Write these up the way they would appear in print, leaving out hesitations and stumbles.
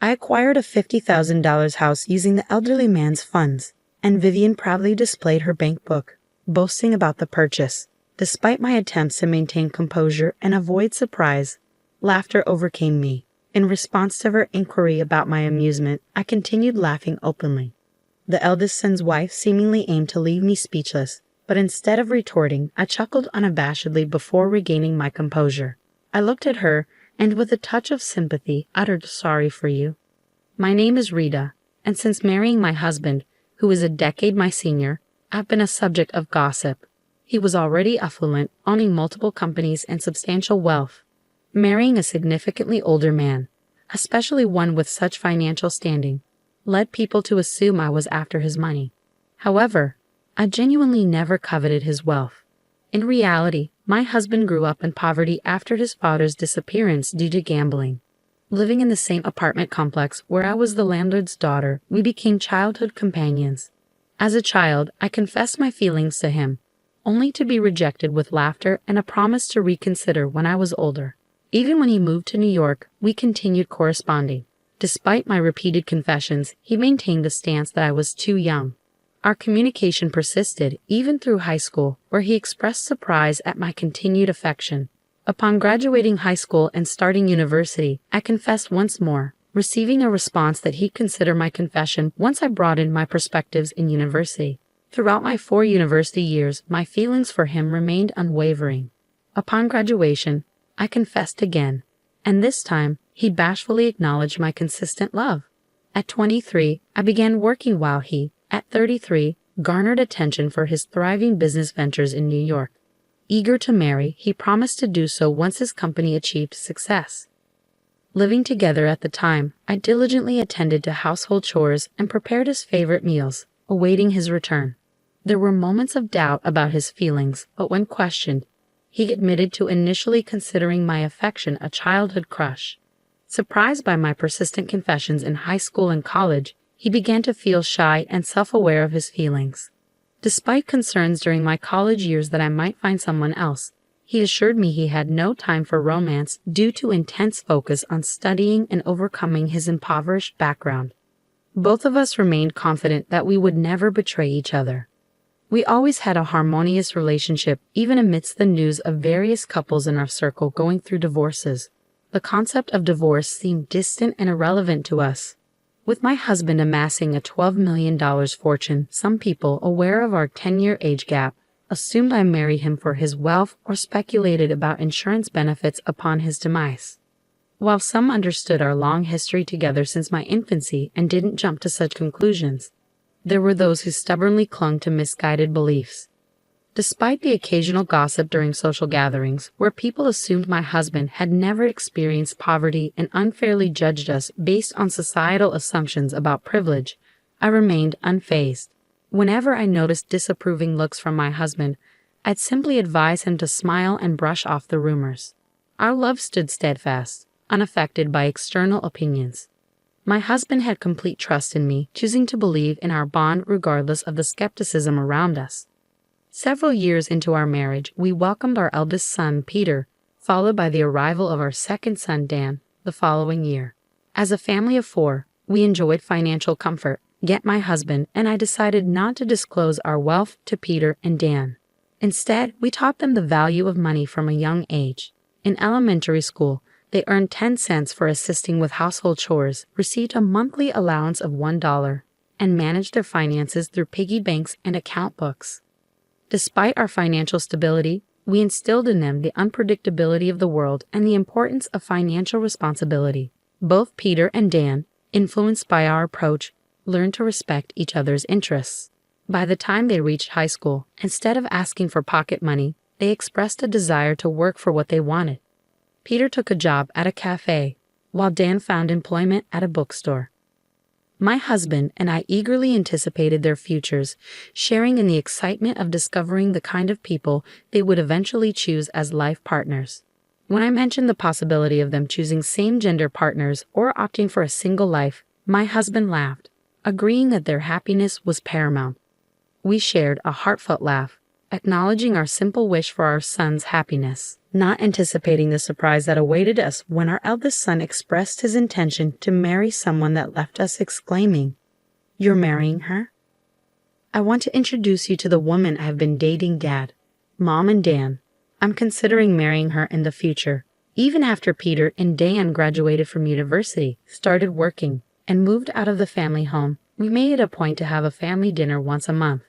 I acquired a $50,000 house using the elderly man's funds, and Vivian proudly displayed her bank book, boasting about the purchase. Despite my attempts to maintain composure and avoid surprise, laughter overcame me. In response to her inquiry about my amusement, I continued laughing openly. The eldest son's wife seemingly aimed to leave me speechless, but instead of retorting, I chuckled unabashedly before regaining my composure. I looked at her, and with a touch of sympathy, uttered, "Sorry for you. My name is Rita, and since marrying my husband, who is a decade my senior, I've been a subject of gossip. He was already affluent, owning multiple companies and substantial wealth. Marrying a significantly older man, especially one with such financial standing, led people to assume I was after his money. However, I genuinely never coveted his wealth. In reality, my husband grew up in poverty after his father's disappearance due to gambling. Living in the same apartment complex where I was the landlord's daughter, we became childhood companions. As a child, I confessed my feelings to him, only to be rejected with laughter and a promise to reconsider when I was older. Even when he moved to New York, we continued corresponding. Despite my repeated confessions, he maintained the stance that I was too young. Our communication persisted even through high school, where he expressed surprise at my continued affection. Upon graduating high school and starting university, I confessed once more, receiving a response that he'd consider my confession once I broadened my perspectives in university. Throughout my 4 university years, my feelings for him remained unwavering. Upon graduation, I confessed again, and this time, he bashfully acknowledged my consistent love. At 23, I began working while he, at 33, garnered attention for his thriving business ventures in New York. Eager to marry, he promised to do so once his company achieved success. Living together at the time, I diligently attended to household chores and prepared his favorite meals, awaiting his return. There were moments of doubt about his feelings, but when questioned, he admitted to initially considering my affection a childhood crush. Surprised by my persistent confessions in high school and college, he began to feel shy and self-aware of his feelings. Despite concerns during my college years that I might find someone else, he assured me he had no time for romance due to intense focus on studying and overcoming his impoverished background. Both of us remained confident that we would never betray each other. We always had a harmonious relationship, even amidst the news of various couples in our circle going through divorces. The concept of divorce seemed distant and irrelevant to us. With my husband amassing a $12 million fortune, some people, aware of our 10-year age gap, assumed I married him for his wealth or speculated about insurance benefits upon his demise. While some understood our long history together since my infancy and didn't jump to such conclusions, there were those who stubbornly clung to misguided beliefs. Despite the occasional gossip during social gatherings, where people assumed my husband had never experienced poverty and unfairly judged us based on societal assumptions about privilege, I remained unfazed. Whenever I noticed disapproving looks from my husband, I'd simply advise him to smile and brush off the rumors. Our love stood steadfast, unaffected by external opinions. My husband had complete trust in me, choosing to believe in our bond regardless of the skepticism around us. Several years into our marriage, we welcomed our eldest son, Peter, followed by the arrival of our second son, Dan, the following year. As a family of 4, we enjoyed financial comfort, yet my husband and I decided not to disclose our wealth to Peter and Dan. Instead, we taught them the value of money from a young age. In elementary school, they earned 10 cents for assisting with household chores, received a monthly allowance of $1, and managed their finances through piggy banks and account books. Despite our financial stability, we instilled in them the unpredictability of the world and the importance of financial responsibility. Both Peter and Dan, influenced by our approach, learned to respect each other's interests. By the time they reached high school, instead of asking for pocket money, they expressed a desire to work for what they wanted. Peter took a job at a cafe, while Dan found employment at a bookstore. My husband and I eagerly anticipated their futures, sharing in the excitement of discovering the kind of people they would eventually choose as life partners. When I mentioned the possibility of them choosing same-gender partners or opting for a single life, my husband laughed, agreeing that their happiness was paramount. We shared a heartfelt laugh, acknowledging our simple wish for our son's happiness, not anticipating the surprise that awaited us when our eldest son expressed his intention to marry someone that left us exclaiming, "You're marrying her? I want to introduce you to the woman I have been dating, Dad, Mom, and Dan. I'm considering marrying her in the future." Even after Peter and Dan graduated from university, started working, and moved out of the family home, we made it a point to have a family dinner once a month.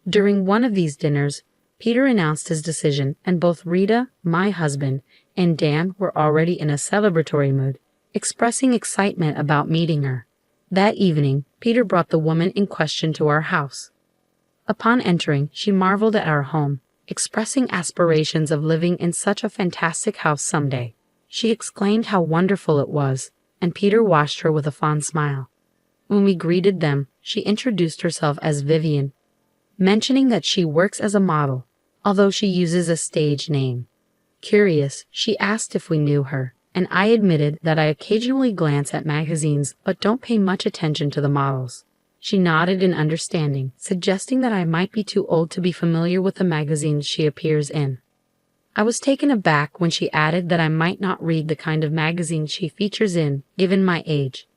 During one of these dinners, Peter announced his decision, and both Rita, my husband, and Dan were already in a celebratory mood, expressing excitement about meeting her. That evening, Peter brought the woman in question to our house. Upon entering, she marveled at our home, expressing aspirations of living in such a fantastic house someday. She exclaimed how wonderful it was, and Peter watched her with a fond smile. When we greeted them, she introduced herself as Vivian, mentioning that she works as a model, although she uses a stage name. Curious, she asked if we knew her, and I admitted that I occasionally glance at magazines but don't pay much attention to the models. She nodded in understanding, suggesting that I might be too old to be familiar with the magazines she appears in. I was taken aback when she added that I might not read the kind of magazines she features in, given my age.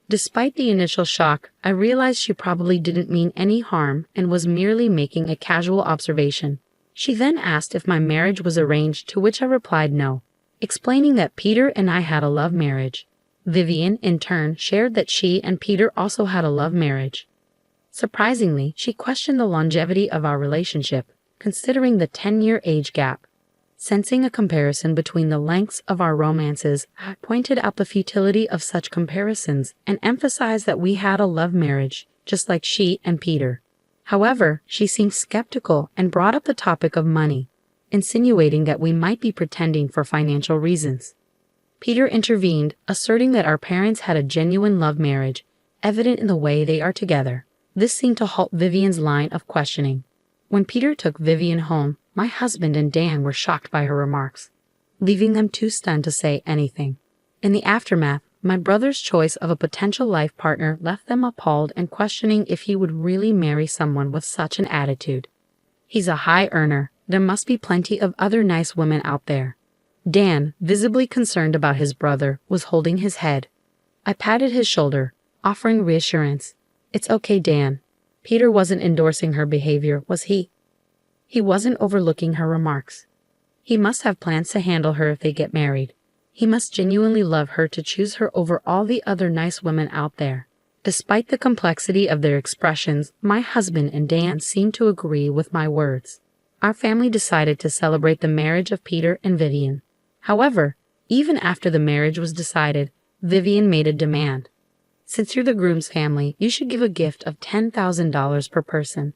Despite the initial shock, I realized she probably didn't mean any harm and was merely making a casual observation. She then asked if my marriage was arranged, to which I replied no, explaining that Peter and I had a love marriage. Vivian, in turn, shared that she and Peter also had a love marriage. Surprisingly, she questioned the longevity of our relationship, considering the 10-year age gap. Sensing a comparison between the lengths of our romances, I pointed out the futility of such comparisons and emphasized that we had a love marriage, just like she and Peter. However, she seemed skeptical and brought up the topic of money, insinuating that we might be pretending for financial reasons. Peter intervened, asserting that our parents had a genuine love marriage, evident in the way they are together. This seemed to halt Vivian's line of questioning. When Peter took Vivian home, my husband and Dan were shocked by her remarks, leaving them too stunned to say anything. In the aftermath, my brother's choice of a potential life partner left them appalled and questioning if he would really marry someone with such an attitude. He's a high earner. There must be plenty of other nice women out there. Dan, visibly concerned about his brother, was holding his head. I patted his shoulder, offering reassurance. "It's okay, Dan. Peter wasn't endorsing her behavior, was he? He wasn't overlooking her remarks. He must have plans to handle her if they get married. He must genuinely love her to choose her over all the other nice women out there." Despite the complexity of their expressions, my husband and Dan seemed to agree with my words. Our family decided to celebrate the marriage of Peter and Vivian. However, even after the marriage was decided, Vivian made a demand. "Since you're the groom's family, you should give a gift of $10,000 per person."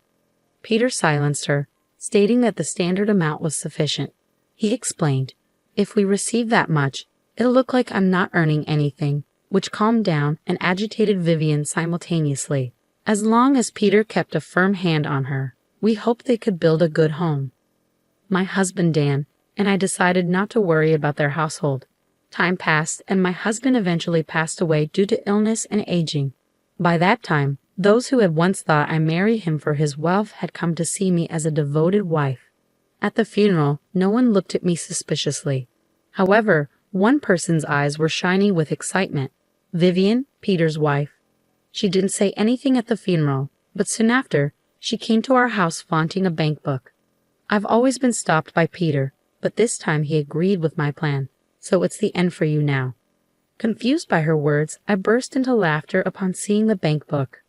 Peter silenced her, stating that the standard amount was sufficient. He explained, "If we receive that much, it'll look like I'm not earning anything," which calmed down and agitated Vivian simultaneously. As long as Peter kept a firm hand on her, we hoped they could build a good home. My husband Dan and I decided not to worry about their household. Time passed, and my husband eventually passed away due to illness and aging. By that time, those who had once thought I married him for his wealth had come to see me as a devoted wife. At the funeral, no one looked at me suspiciously. However, one person's eyes were shining with excitement. Vivian, Peter's wife. She didn't say anything at the funeral, but soon after, she came to our house flaunting a bank book. I've always been stopped by Peter, but this time he agreed with my plan. "So it's the end for you now." Confused by her words, I burst into laughter upon seeing the bank book.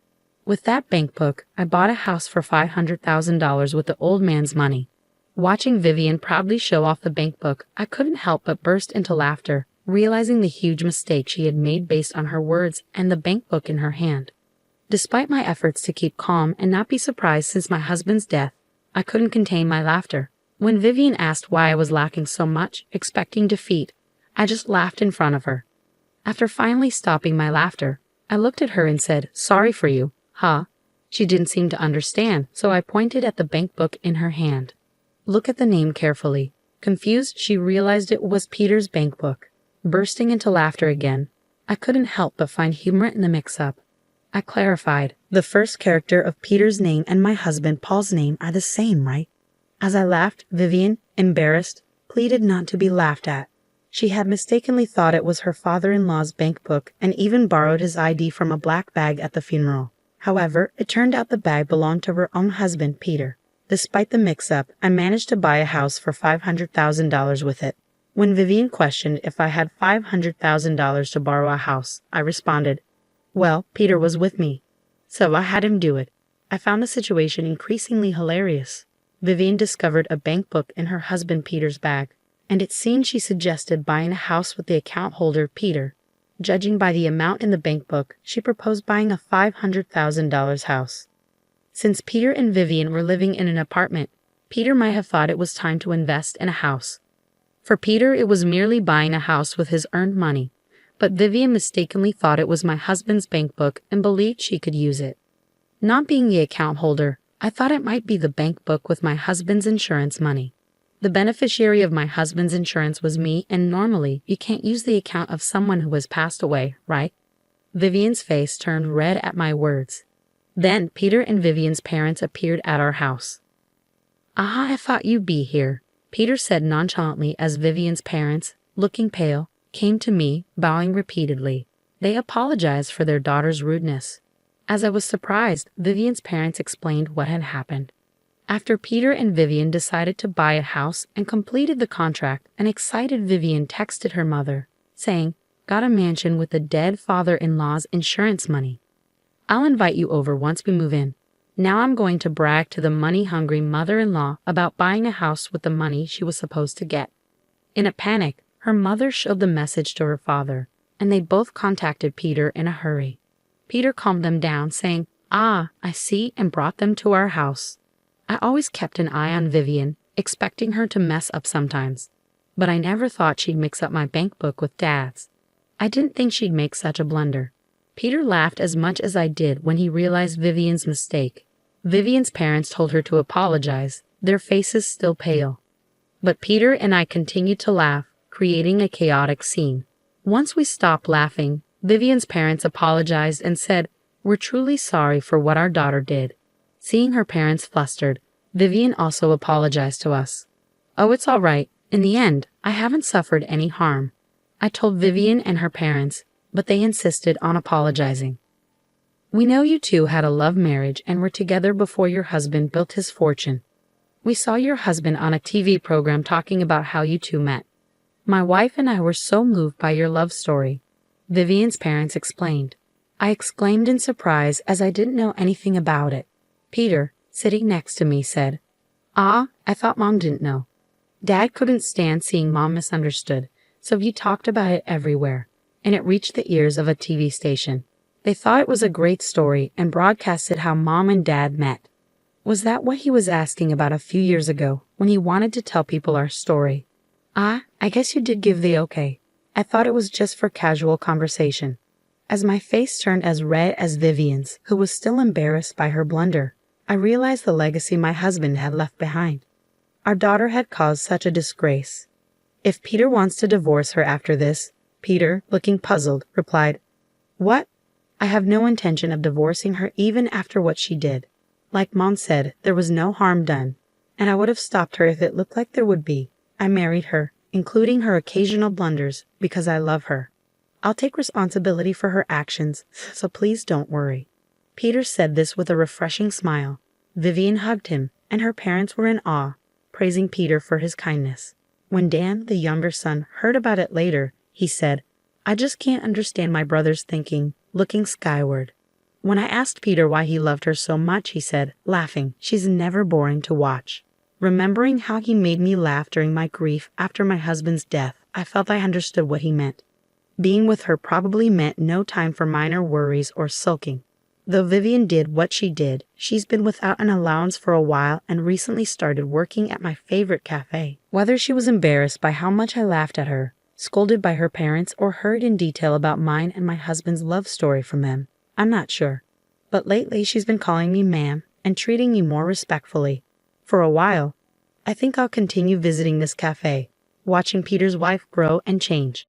With that bank book, I bought a house for $500,000 with the old man's money. Watching Vivian proudly show off the bank book, I couldn't help but burst into laughter, realizing the huge mistake she had made based on her words and the bank book in her hand. Despite my efforts to keep calm and not be surprised since my husband's death, I couldn't contain my laughter. When Vivian asked why I was lacking so much, expecting defeat, I just laughed in front of her. After finally stopping my laughter, I looked at her and said, "Sorry for you, huh?" She didn't seem to understand, so I pointed at the bank book in her hand. "Look at the name carefully." Confused, she realized it was Peter's bank book. Bursting into laughter again, I couldn't help but find humor in the mix-up. I clarified, "The first character of Peter's name and my husband Paul's name are the same, right?" As I laughed, Vivian, embarrassed, pleaded not to be laughed at. She had mistakenly thought it was her father-in-law's bank book and even borrowed his ID from a black bag at the funeral. However, it turned out the bag belonged to her own husband, Peter. Despite the mix-up, I managed to buy a house for $500,000 with it. When Vivian questioned if I had $500,000 to borrow a house, I responded, "Well, Peter was with me, so I had him do it." I found the situation increasingly hilarious. Vivian discovered a bank book in her husband Peter's bag, and it seemed she suggested buying a house with the account holder, Peter. Judging by the amount in the bank book, she proposed buying a $500,000 house. Since Peter and Vivian were living in an apartment, Peter might have thought it was time to invest in a house. For Peter, it was merely buying a house with his earned money, but Vivian mistakenly thought it was my husband's bank book and believed she could use it. Not being the account holder, I thought it might be the bank book with my husband's insurance money. The beneficiary of my husband's insurance was me, and normally you can't use the account of someone who has passed away, right? Vivian's face turned red at my words. Then Peter and Vivian's parents appeared at our house. "Ah, I thought you'd be here," Peter said nonchalantly as Vivian's parents, looking pale, came to me, bowing repeatedly. They apologized for their daughter's rudeness. As I was surprised, Vivian's parents explained what had happened. After Peter and Vivian decided to buy a house and completed the contract, an excited Vivian texted her mother, saying, "Got a mansion with the dead father-in-law's insurance money. I'll invite you over once we move in." Now I'm going to brag to the money-hungry mother-in-law about buying a house with the money she was supposed to get. In a panic, her mother showed the message to her father, and they both contacted Peter in a hurry. Peter calmed them down, saying, "Ah, I see," and brought them to our house. I always kept an eye on Vivian, expecting her to mess up sometimes, but I never thought she'd mix up my bank book with Dad's. I didn't think she'd make such a blunder. Peter laughed as much as I did when he realized Vivian's mistake. Vivian's parents told her to apologize, their faces still pale. But Peter and I continued to laugh, creating a chaotic scene. Once we stopped laughing, Vivian's parents apologized and said, "We're truly sorry for what our daughter did." Seeing her parents flustered, Vivian also apologized to us. "Oh, it's all right. In the end, I haven't suffered any harm," I told Vivian and her parents, but they insisted on apologizing. "We know you two had a love marriage and were together before your husband built his fortune. We saw your husband on a TV program talking about how you two met. My wife and I were so moved by your love story," Vivian's parents explained. I exclaimed in surprise as I didn't know anything about it. Peter, sitting next to me, said, "Ah, I thought Mom didn't know." Dad couldn't stand seeing Mom misunderstood, so he talked about it everywhere, and it reached the ears of a TV station. They thought it was a great story and broadcasted how Mom and Dad met. Was that what he was asking about a few years ago when he wanted to tell people our story? "Ah, I guess you did give the okay. I thought it was just for casual conversation." As my face turned as red as Vivian's, who was still embarrassed by her blunder, I realized the legacy my husband had left behind. Our daughter had caused such a disgrace. "If Peter wants to divorce her after this," Peter, looking puzzled, replied, "What? I have no intention of divorcing her even after what she did. Like Mom said, there was no harm done, and I would have stopped her if it looked like there would be. I married her, including her occasional blunders, because I love her. I'll take responsibility for her actions, so please don't worry." Peter said this with a refreshing smile. Vivian hugged him, and her parents were in awe, praising Peter for his kindness. When Dan, the younger son, heard about it later, he said, "I just can't understand my brother's thinking," looking skyward. When I asked Peter why he loved her so much, he said, laughing, "She's never boring to watch." Remembering how he made me laugh during my grief after my husband's death, I felt I understood what he meant. Being with her probably meant no time for minor worries or sulking. Though Vivian did what she did, she's been without an allowance for a while and recently started working at my favorite cafe. Whether she was embarrassed by how much I laughed at her, scolded by her parents, or heard in detail about mine and my husband's love story from them, I'm not sure. But lately she's been calling me ma'am and treating me more respectfully. For a while, I think I'll continue visiting this cafe, watching Peter's wife grow and change.